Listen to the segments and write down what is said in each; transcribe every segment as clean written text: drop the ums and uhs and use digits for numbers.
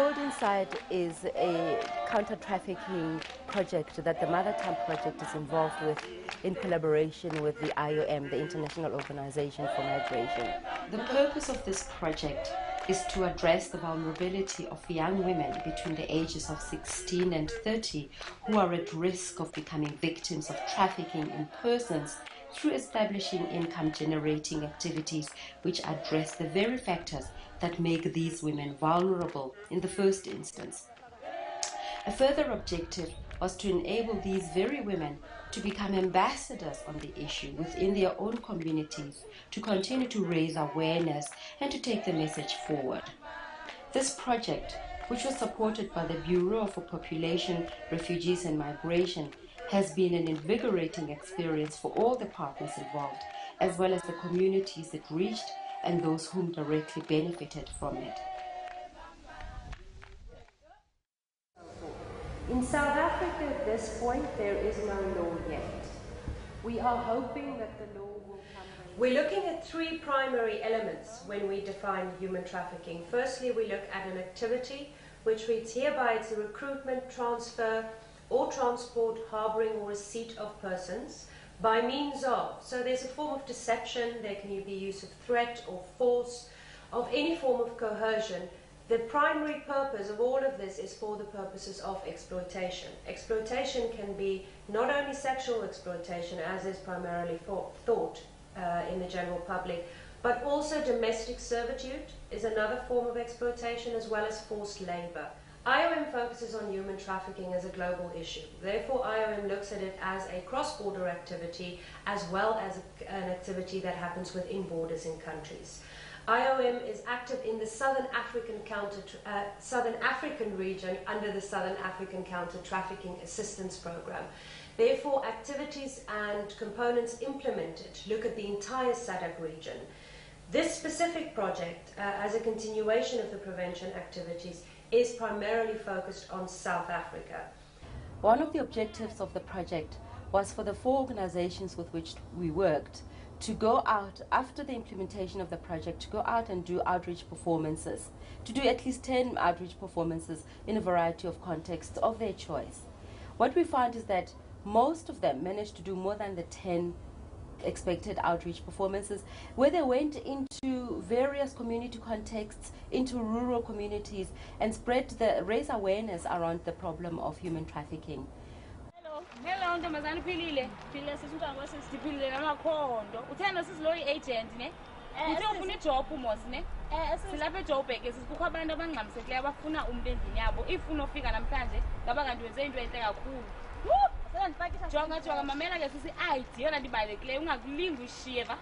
Sold Inside is a counter-trafficking project that the Mother Tongue Project is involved with in collaboration with the IOM, the International Organization for Migration. The purpose of this project is to address the vulnerability of young women between the ages of 16 and 30 who are at risk of becoming victims of trafficking in persons through establishing income-generating activities which address the very factors that make these women vulnerable in the first instance. A further objective was to enable these very women to become ambassadors on the issue within their own communities, to continue to raise awareness and to take the message forward. This project, which was supported by the Bureau for Population, Refugees and Migration, has been an invigorating experience for all the partners involved, as well as the communities it reached and those whom directly benefited from it. In South Africa at this point, there is no law yet. We are hoping that the law will come. We're looking at three primary elements when we define human trafficking. Firstly, we look at an activity, which reads hereby it's a recruitment, transfer, or transport, harboring, or receipt of persons by means of. So there's a form of deception, there can be use of threat or force, of any form of coercion. The primary purpose of all of this is for the purposes of exploitation. Exploitation can be not only sexual exploitation, as is primarily thought in the general public, but also domestic servitude is another form of exploitation, as well as forced labor. IOM focuses on human trafficking as a global issue. Therefore, IOM looks at it as a cross-border activity, as well as an activity that happens within borders in countries. IOM is active in the Southern African region under the Southern African Counter-Trafficking Assistance Program. Therefore, activities and components implemented look at the entire SADC region. This specific project, as a continuation of the prevention activities, is primarily focused on South Africa. One of the objectives of the project was for the 4 organizations with which we worked to go out, after the implementation of the project, to go out and do outreach performances, to do at least 10 outreach performances in a variety of contexts of their choice. What we found is that most of them managed to do more than the 10 expected outreach performances, where they went into various community contexts, into rural communities, and raise awareness around the problem of human trafficking. Hello, ntombazana uphilile. Phila sisintwana kwasisiphilile namakhondo. Uthanda sisiloyi agent ne? Uthi ufuna ijob mos ne? Silapha eJoburg kukho abantu abangxamisekileyo abafuna umuntu endlini yabo. Ifuna ufika namhlanje ngaba kanti wenze into enhle kakhulu. Jonga mamela ke sisi ID yona ndibalulekileyo ungakulingi ushiye va.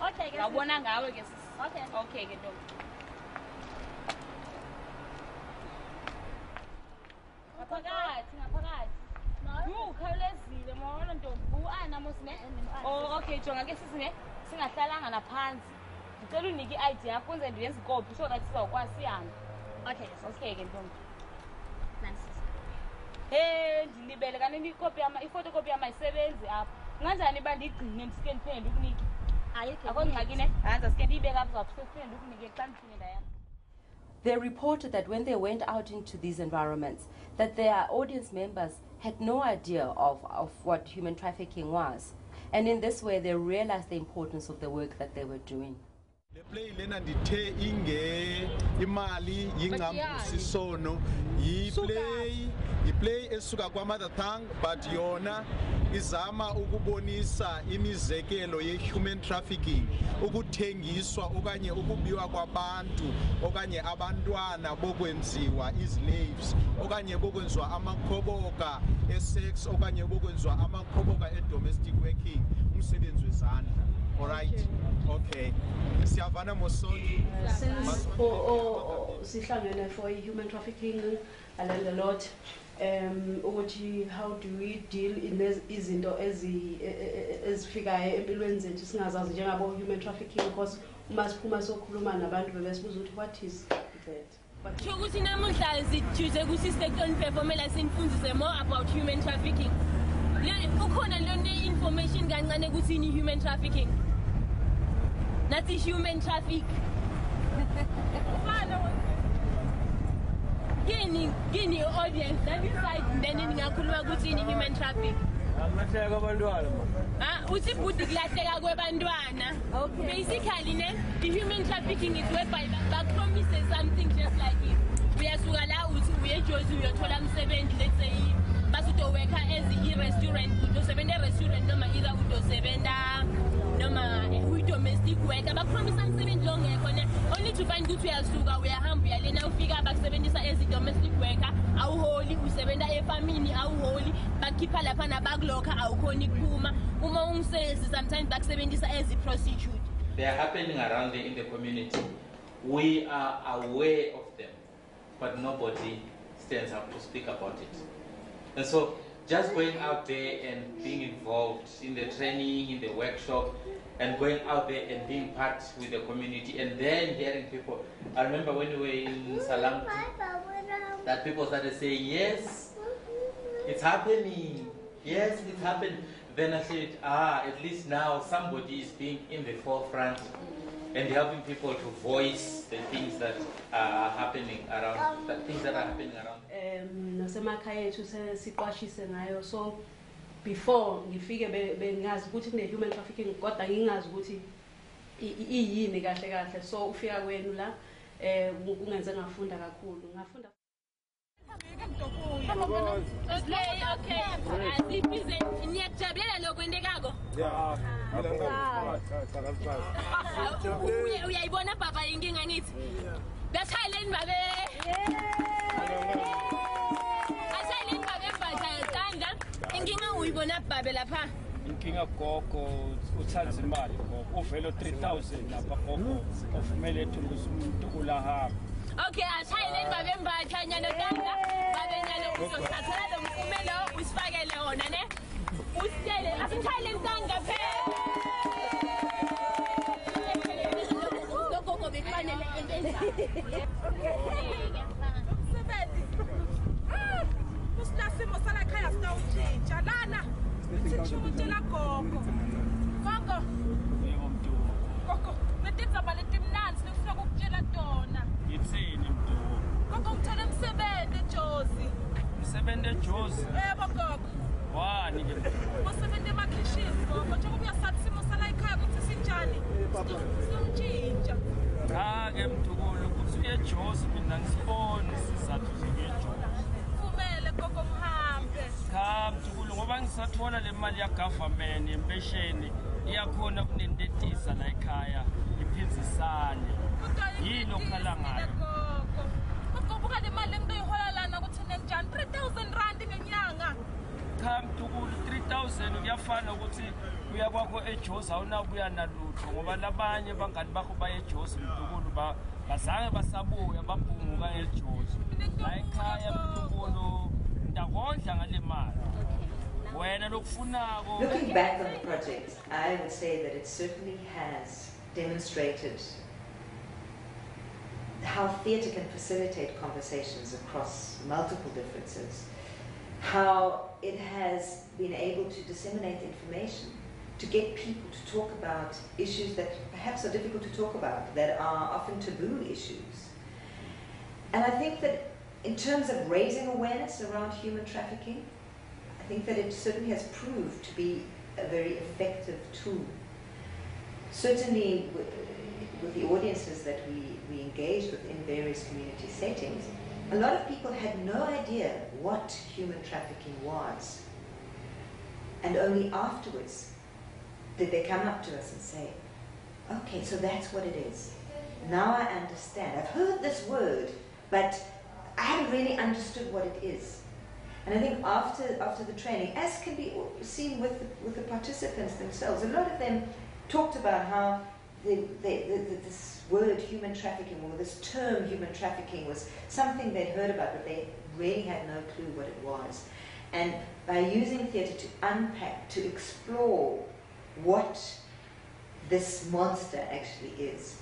Okay ke. Ngabona ngawe ke sisi. Okay ke ntombi. Ngaphakathi. Khawulezile molo ntombi uana mos ne? Oh okay jonga ke sisi ne singahlalanga naphansi. Ngicela unike iID yakho enze ndiyenze ikopi so that sizawukwazi sihambe. Okay ke ntombi. Ndilibele kanini iphotocopy yama isebenzi apha. Nganjani bandigcine ndisike ndiphinde ukunike? Akho ngxaki ne? Hanza sike ndiyibeka apha uzawuphinde ukunike xa ndiphinde ndaya. They reported that when they went out into these environments, that their audience members had no idea of what human trafficking was. And in this way, they realized the importance of the work that they were doing. Le play lena ndithe inge imali yingambisisono yiplay esuka kwa Mother Tongue, but yona izama ukubonisa imizekelo ye-human trafficking, ukuthengiswa okanye ukubiwa kwabantu okanye abantwana bokwenziwa slaves okanye bokwenziwa amakhoboka e-sex okanye bokwenziwa amakhoboka e-domestic working, umsebenzi wezandla. All right. Okay. Siyavana mosoni. Since sihlangene for human trafficking, I learned a lot. How do we deal in izinto ezifikayo empilweni zethu singazazi njengabo human trafficking, because uma siphuma sokhuluma nabantu bebesibuza ukuthi what is that? Ukuthi namuhla sithuze ku sister performance sinfundzise more about human trafficking. Ukhona lona information kancane ukuthi ni human trafficking. Nathi human traffic. Kini audience that inside then ningakhuluma ukuthi ini human trafficking. Uthi budi kulahleka kwabantwana. Basically the human trafficking is whereby back promises something just like it. Uyasuka la uthi uyejozi uyothola umsebenzi, let's say basutoweka as i-restaurant, utosebenza e-restaurant noma either utosebenza noma uyi-domestic worker. Bakupromisa umsebenzi longekho ne only to find ukuthi uyasuka uyahamba uyalena ufika bakusebenzisa as i-domestic worker, awuholi, usebenza efamini awuholi, bakukhipha laphana bakulokha awukhoni kuphuma. Uma ungumsebenzi sometimes bakusebenzisa as i-prostitute. They are happening around in the community. We are aware of them, but nobody stands up to speak about it. And so just going out there and being involved in the training, in the workshop, and going out there and being part with the community, and then hearing people. I remember when we were in Salam, that people started saying, yes, it's happening. Yes, it's happening. Then I said, at least now somebody is being in the forefront and helping people to voice the things that are happening around, the things that are happening around. Nasemakhaya ethu siqwashise ngayo. So before ngifike bengazi ukuthi kune human trafficking kodwa ngingazi ukuthi iyini kahle kahle. So ufika kwenu la kungenze ngafunda kakhulu. Ngafunda Okay. Niyakujabulela lokho kwendekako? Uyayibona baba inkinga ngithi? Basayileni babe. Asayileni babe mbatha kanda. Inkinga uyibona babe lapha? Inkinga gogo uthatha imali gogo uvelo 3000 lapha gogo ufumele ethi umuntu kulahamba. Okay, asayileni babe mbatha nyalo kanda. Babe nyalo uzothatha lo mfumelo usifakele wona ne? Usitele asithayileni kanga phela. Gogo bekufanele enza. Umsebenzi. Usinasimo sala khaya sitawutshintsha lana. Sitshutshela gogo. Gogo. Yebo mntu. Gogo, letizaba letimnanzi lefuna ukutshela tona. Yitsini mntu. Gogo ngithole umsebenzi eJozi. Umsebenzi eJozi? Yebo gogo. Wani ke? Umsebenzi emakhishini gogo. Njengoba uyasathi simo sala ekhaya ukuthi sinjani. Siyomtshintsha. Ke mntukulu ukuthi uyeJozi mina ngisibona isizathu sokuyeJozi. Kumele gogo ngihambe. Cha mntukulu ngoba ngisathola le mali ya government yempesheni iyakhona kunentetisa la ekhaya iphinzisane. Yini okhala ngayo? Gogo buka le mali engiyihola lana ukuthi nenjani 3000 rand ngenyanga. Cha mntukulu 3000 kuyafana ukuthi uya kwakho eJozi awunabuya nalutho ngoba labanye bangani bakho baye eJozi mntukulu bazange basabuya babhunguka eJozi. La ekhaya mntukulu ndakondla ngale mali. Wena lokufunako. Looking back on the project, I would say that it certainly has demonstrated how theatre can facilitate conversations across multiple differences, how it has been able to disseminate information, to get people to talk about issues that perhaps are difficult to talk about, that are often taboo issues. And I think that in terms of raising awareness around human trafficking, I think that it certainly has proved to be a very effective tool. Certainly with the audiences that we engaged with in various community settings, a lot of people had no idea what human trafficking was. And only afterwards did they come up to us and say, okay, so that's what it is. Now I understand. I've heard this word, but I haven't really understood what it is. And I think after the training, as can be seen with the participants themselves, a lot of them talked about how this word human trafficking, or this term human trafficking, was something they'd heard about, but they really had no clue what it was. And by using theatre to unpack, to explore what this monster actually is,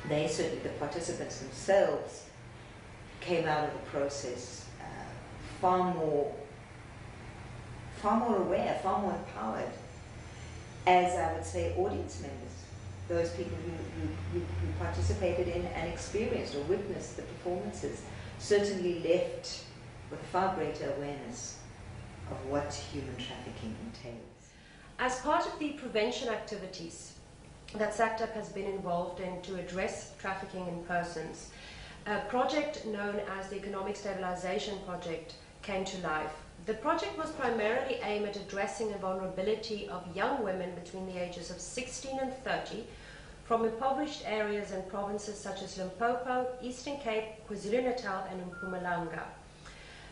they certainly, the participants themselves, came out of the process far more aware, far more empowered, as I would say audience members, those people who participated in and experienced or witnessed the performances certainly left with far greater awareness of what human trafficking entails. As part of the prevention activities that SACTUP has been involved in to address trafficking in persons, a project known as the Economic Stabilization Project came to life. The project was primarily aimed at addressing the vulnerability of young women between the ages of 16 and 30 from impoverished areas and provinces such as Limpopo, Eastern Cape, KwaZulu-Natal and Mpumalanga.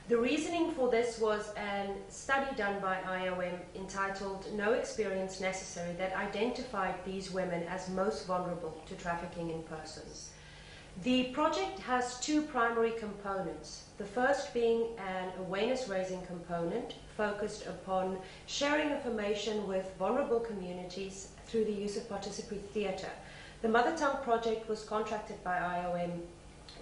The reasoning for this was a study done by IOM entitled No Experience Necessary that identified these women as most vulnerable to trafficking in persons. The project has two primary components, the first being an awareness-raising component focused upon sharing information with vulnerable communities through the use of participatory theatre. The Mother Tongue project was contracted by IOM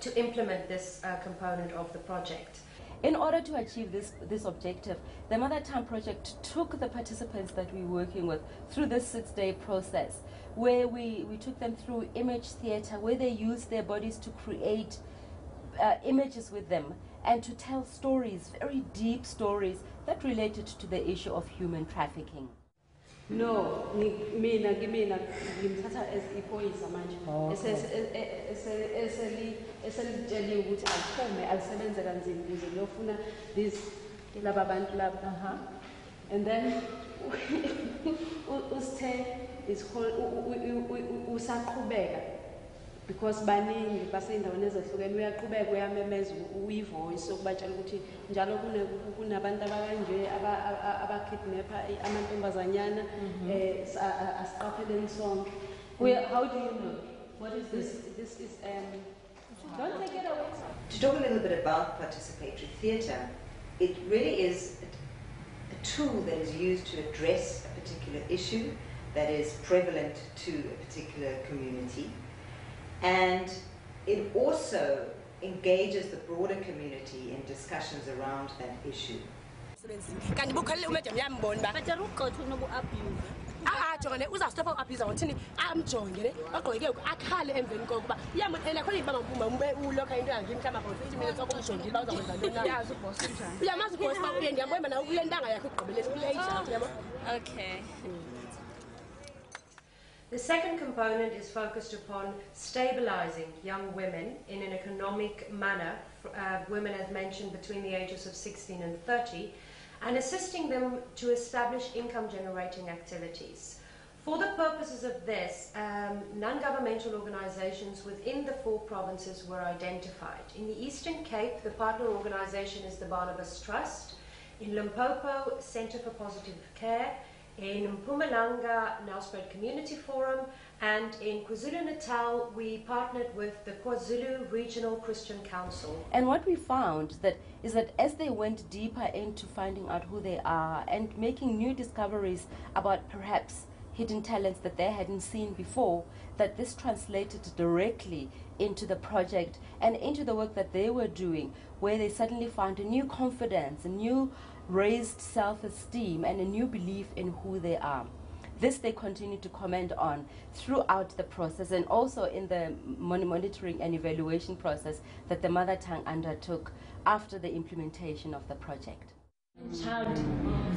to implement this component of the project. In order to achieve this objective, the Mother Tongue Project took the participants that we were working with through this 6-day process, where we took them through image theatre, where they used their bodies to create images with them and to tell stories, very deep stories that related to the issue of human trafficking. No, mina ngimthatha as iphoyisa manje eselitsheliwe ukuthi aliphume alisebenze kanzima ukuze liyofuna laba bantu laba. And then usithe usaqhubeka because baningi baseyindaweni ezahlukene uyaqhubeka uyamemeza uyivoice okubatshela ukuthi njalo kunabantu abakanje abakidnapper amantombazanyana asiqapheleni sonke. How do you know? What is this? This is don't take it away. To talk a little bit about participatory theatre, it really is a tool that is used to address a particular issue that is prevalent to a particular community, and it also engages the broader community in discussions around that issue. Okay. The second component is focused upon stabilizing young women in an economic manner, women as mentioned between the ages of 16 and 30, and assisting them to establish income generating activities. For the purposes of this, non-governmental organizations within the 4 provinces were identified. In the Eastern Cape, the partner organization is the Barnabas Trust. In Limpopo, Center for Positive Care. In Mpumalanga, Nelspruit Community Forum, and in KwaZulu-Natal, we partnered with the KwaZulu Regional Christian Council. And what we found is that as they went deeper into finding out who they are and making new discoveries about perhaps hidden talents that they hadn't seen before, that this translated directly into the project and into the work that they were doing, where they suddenly found a new confidence, a new raised self-esteem and a new belief in who they are. This they continue to comment on throughout the process and also in the monitoring and evaluation process that the Mother Tongue undertook after the implementation of the project. Child.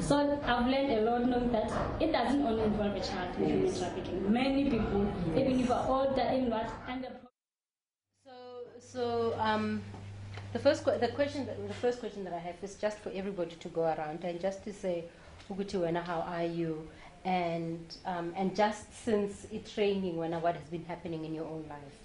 So I've learned a lot knowing that it doesn't only involve a child in human trafficking. Many people, even if are older, even what, and the first question that I have is just for everybody to go around and just to say, Uguti Wena, how are you? And just since training, what has been happening in your own life?